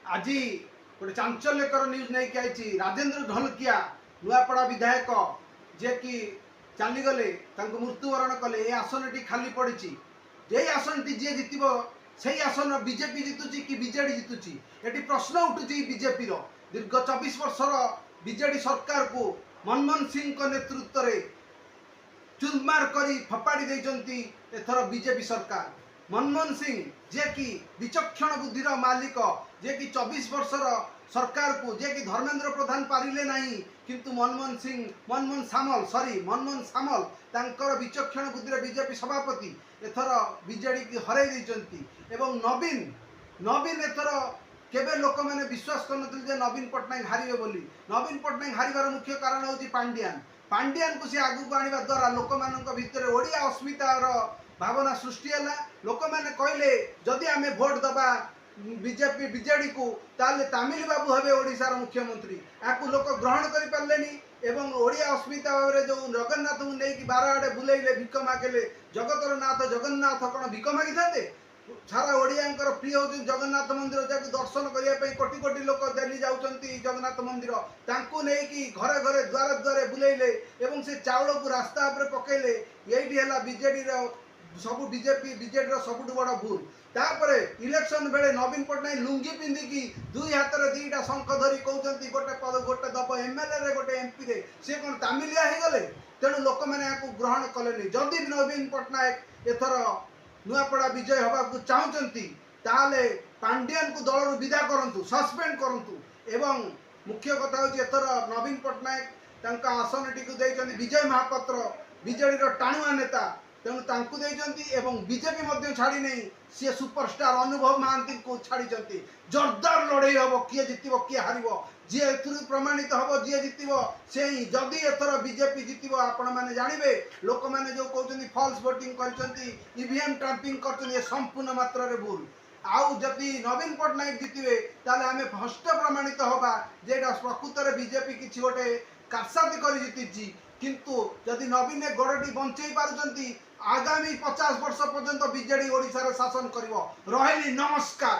आज गोटे चांचल्यकर न्यूज नहीं आई राजेंद्र ढोलकिया नुआपड़ा विधायक जे कि चलीगले मृत्युवरण कले ये आसन टी खाली पड़ी जे आसन टी जी जितब से आसन बीजेपी जितुची कि बीजेडी जितुची ये प्रश्न उठुची बीजेपी दीर्घ 24 वर्षर बीजेडी सरकार को मनमोहन सिंह नेतृत्व में चुरमार कर फपाड़ी देती एथर बीजेपी सरकार। मनमोहन सिंह जे कि विचक्षण बुद्धिर मालिक जे कि 24 वर्षर सरकार को जे कि धर्मेंद्र प्रधान पारिले नहीं किंतु मनमोहन सामल तांकर विचक्षण बुद्धिर बीजेपी सभापति एथर बीजेडी की हराई देइचंती एवं नवीन एथर केबे लोक मैंने विश्वास कर नवीन पट्टनायक हारिबे बोली। नवीन पट्टनायक हारिबार मुख्य कारण होची पांड्यान को से आगु आने द्वारा लोक मान भितर ओडिया अस्मितार भावना सृष्टि है। लोक मैंने कहले जदि आम भोट दबा बीजेपी बीजेडी को ताले तामिल बाबू हे ओडिशार मुख्यमंत्री या लोक ग्रहण कर पारे एवं ओडिया अस्मिता भाव में जो जगन्नाथ को लेकिन 12 आड़े बुलेले भिक मागेले जगतर नाथ जगन्नाथ कौन भिक मागी था सारा ओडिया प्रिय हूँ जगन्नाथ मंदिर जहाँ दर्शन करने कोटी कोटी लोक दिल्ली जाऊँगी जगन्नाथ मंदिर तांकु नहीं घरे घरे द्वारे द्वारे बुलेले एवं से चाउल को रास्ता उपर पकेले यही है बीजेडी सब बीजेडी सबुठ बड़ भूल। तापर इलेक्शन बेले नवीन पट्टनायक लुंगी पिंधिकी दुई हाथ में 2टा शंख धरी कहते गोटे पद गोटे दब एमएलए गोटे एमपी रे सी कौन तामिलिया हो गले तेणु लोक मैंने ग्रहण कले जदि नवीन पट्टनायक एथर नुआपड़ा विजय हवा चाहती ताले पांड्यान को दल विदा करंतु सस्पेंड करंतु एवं मुख्य कथा हूँ एथर नवीन पट्टनायक आसन टी को विजय महापात्र बीजेडी टाणुआ नेता तेणु तांकु एवं बीजेपी छाड़ी नहीं सी सुपरस्टार अनुभव महांती को छाड़ी जोरदार लड़ई हम किए जितब किए हार जी ए प्रमाणित हम जी जितब से ही जदि एथर बीजेपी जितब आपण मैंने जानवे लोक मैंने जो कहते फॉल्स वोटिंग कर ईवीएम ट्रैम्पिंग कर संपूर्ण मात्रा भूल आउ जदि नवीन पट्टनायक जितबे ताले आमे हस्त प्रमाणित होबा जेटा प्रकृत में बीजेपी किसी गोटे कासादी कर जीति किंतु जदि नवीन गोड़टी बंचई पारुचंती आगामी 50 वर्ष पर्यंत बीजेडी ओडिशा रे शासन करिवो। रहिली नमस्कार।